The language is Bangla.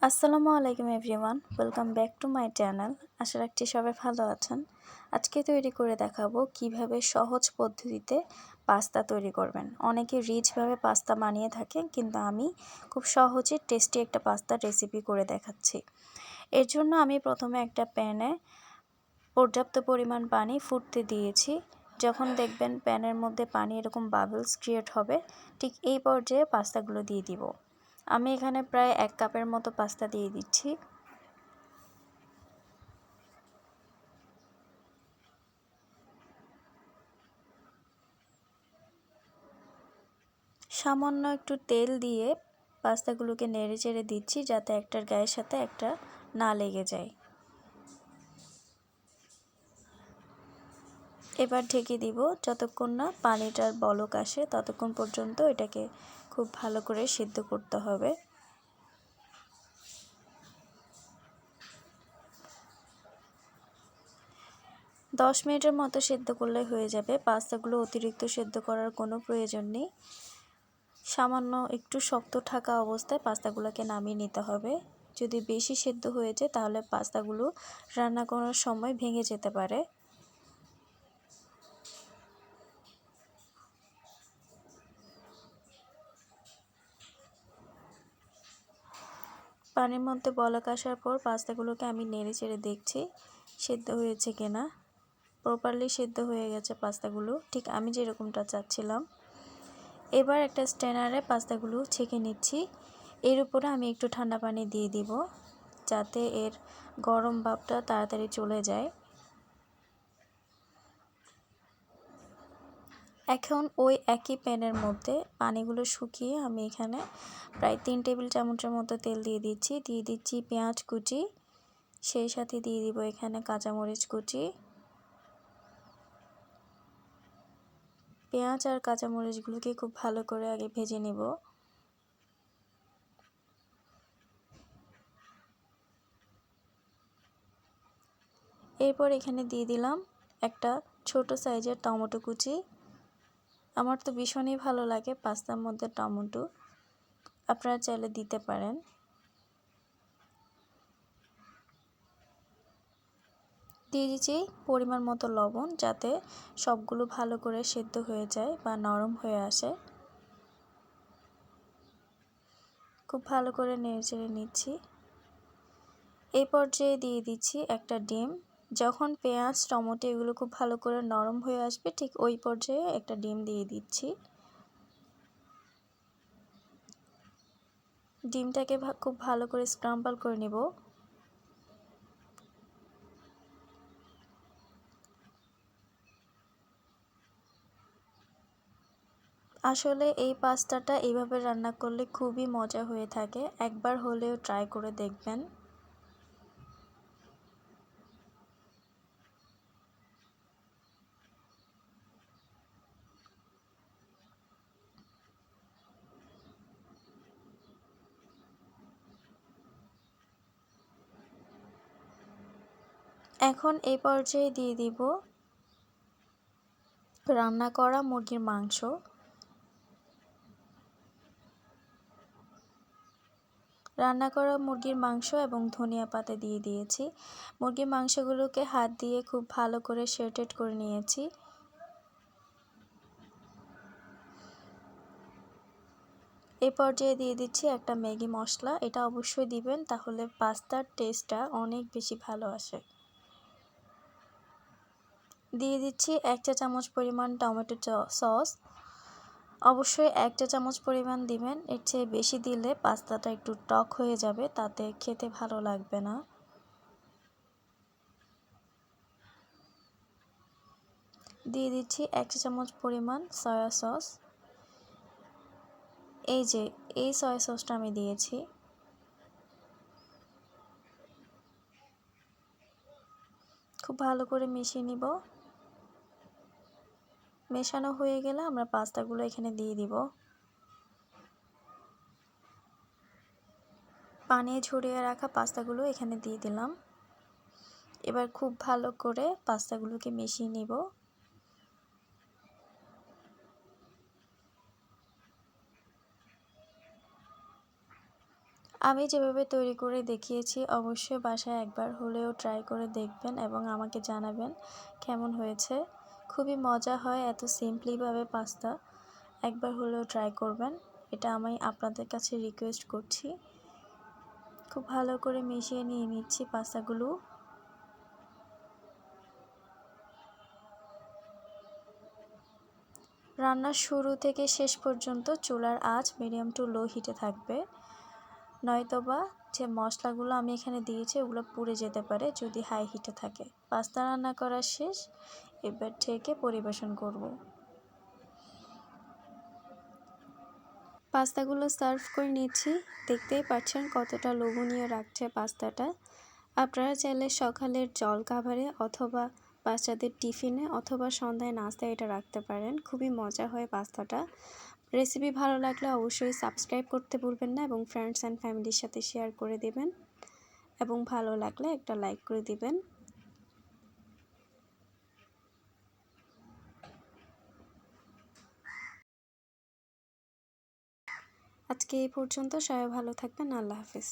আসসালামু আলাইকুম everyone, welcome back to my channel. আশা রাখছি সবাই ভালো আছেন। আজকে তৈরি করে দেখাবো কিভাবে সহজ পদ্ধতিতে পাস্তা তৈরি করবেন। অনেকে রিচভাবে পাস্তা বানিয়ে থাকেন, কিন্তু আমি খুব সহজে টেস্টি একটা পাস্তার রেসিপি করে দেখাচ্ছি। এর জন্য আমি প্রথমে একটা প্যানে পর্যাপ্ত পরিমাণ পানি ফুটতে দিয়েছি। যখন দেখবেন প্যানের মধ্যে পানি এরকম বাবলস ক্রিয়েট হবে, ঠিক এই পর্যায়ে পাস্তাগুলো দিয়ে দিব। আমি এখানে প্রায় 1 কাপের মতো পাস্তা দিয়ে দিচ্ছি। সামান্য একটু তেল দিয়ে পাস্তাগুলোকে নেড়ে চেড়ে দিচ্ছি, যাতে একটার গায়ের সাথে একটা না লেগে যায়। এবার ঢেকে দিব, যতক্ষণ না পানিটার বলক আসে ততক্ষণ পর্যন্ত এটাকে খুব ভালো করে সিদ্ধ করতে হবে। দশ মিনিটের মতো সেদ্ধ করলে হয়ে যাবে। পাস্তাগুলো অতিরিক্ত সেদ্ধ করার কোনো প্রয়োজন নেই। সামান্য একটু শক্ত থাকা অবস্থায় পাস্তাগুলোকে নামিয়ে নিতে হবে। যদি বেশি সেদ্ধ হয়ে যায় তাহলে পাস্তাগুলো রান্না করার সময় ভেঙে যেতে পারে। পানির মধ্যে বলক আসার পর পাস্তাগুলোকে আমি নেড়ে চেড়ে দেখছি সেদ্ধ হয়েছে কিনা। প্রপারলি সেদ্ধ হয়ে গেছে পাস্তাগুলো, ঠিক আমি যেরকমটা চাচ্ছিলাম। এবার একটা স্ট্রেনারে পাস্তাগুলো ছেঁকে নিচ্ছি। এর উপরে আমি একটু ঠান্ডা পানি দিয়ে দিব, যাতে এর গরম ভাবটা তাড়াতাড়ি চলে যায়। এখন ওই একই প্যানের মধ্যে পানিগুলো শুকিয়ে আমি এখানে প্রায় 3 টেবিল চামচের মতো তেল দিয়ে দিচ্ছি পেঁয়াজ কুচি, সেই সাথে দিয়ে দিব এখানে কাঁচামরিচ কুচি। পেঁয়াজ আর কাঁচামরিচগুলোকে খুব ভালো করে আগে ভেজে নেব। এরপর এখানে দিয়ে দিলাম একটা ছোট সাইজের টমেটো কুচি। আমার তো ভীষণই ভালো লাগে পাস্তার মধ্যে টমেটো, আপনারা চাইলে দিতে পারেন। দিয়ে দিচ্ছি পরিমাণ মতো লবণ, যাতে সবগুলো ভালো করে সেদ্ধ হয়ে যায় বা নরম হয়ে আসে। খুব ভালো করে নেড়েচেড়ে নিচ্ছি। এই পর্যায়ে দিয়ে দিচ্ছি একটা ডিম। যখন পেঁয়াজ টমেটো এগুলো খুব ভালো করে নরম হয়ে আসবে, ঠিক ওই পর্যায়ে একটা ডিম দিয়ে দিচ্ছি। ডিমটাকে খুব ভালো করে স্ক্রাম্বল করে নেব। আসলে এই পাস্তাটা এইভাবে রান্না করলে খুবই মজা হয়ে থাকে, একবার হলেও ট্রাই করে দেখবেন। এখন এই পর্যায়ে দিয়ে দিব রান্না করা মুরগির মাংস। রান্না করা মুরগির মাংস এবং ধনিয়া পাতা দিয়ে দিয়েছি। মুরগির মাংসগুলোকে হাত দিয়ে খুব ভালো করে শেটেড করে নিয়েছি। এই পর্যায়ে দিয়ে দিচ্ছি একটা ম্যাগি মশলা। এটা অবশ্যই দিবেন, তাহলে পাস্তার টেস্টটা অনেক বেশি ভালো আসে। দিয়ে দিচ্ছি 1 চা চামচ পরিমাণ টমেটো সস। অবশ্যই 1 চা চামচ পরিমাণ দিবেন, এর চেয়ে বেশি দিলে পাস্তাটা একটু টক হয়ে যাবে, তাতে খেতে ভালো লাগবে না। দিয়ে দিচ্ছি 1 চা চামচ পরিমাণ সয়া সস। এই সয়া সসটা আমি দিয়েছি। খুব ভালো করে মিশিয়ে নিব। মেশানো হয়ে গেলে আমরা পাস্তাগুলো এখানে দিয়ে দিব। পানি ঝরিয়ে রাখা পাস্তাগুলো এখানে দিয়ে দিলাম। এবার খুব ভালো করে পাস্তাগুলোকে মিশিয়ে নিব। আমি যেভাবে তৈরি করে দেখিয়েছি অবশ্যই বাসায় একবার হলেও ট্রাই করে দেখবেন এবং আমাকে জানাবেন কেমন হয়েছে। খুবই মজা হয় এত সিম্পলিভাবে পাস্তা, একবার হলেও ট্রাই করবেন, এটা আমি আপনাদের কাছে রিকোয়েস্ট করছি। খুব ভালো করে মিশিয়ে নিয়ে নিচ্ছি পাস্তাগুলো। রান্নার শুরু থেকে শেষ পর্যন্ত চুলার আঁচ মিডিয়াম টু লো হিটে থাকবে, নয়তোবা যে মশলাগুলো আমি এখানে দিয়েছি ওগুলো পুড়ে যেতে পারে যদি হাই হিটে থাকে। পাস্তা রান্না করা শেষ, এবার ঢেকে পরিবেশন করব। পাস্তাগুলো সার্ভ করে নিচ্ছি, দেখতেই পাচ্ছেন কতটা লোভনীয় রাখছে পাস্তাটা। আপনারা চাইলে সকালের জলখাবারে অথবা বাচ্চাদের টিফিনে অথবা সন্ধ্যায় নাস্তায় এটা রাখতে পারেন, খুবই মজা হয় পাস্তাটা। রেসিপি ভালো লাগলে অবশ্যই সাবস্ক্রাইব করতে ভুলবেন না এবং ফ্রেন্ডস অ্যান্ড ফ্যামিলির সাথে শেয়ার করে দেবেন এবং ভালো লাগলে একটা লাইক করে দিবেন। আজকে এই পর্যন্ত, সবাই ভালো থাকবেন, আল্লাহ হাফেজ।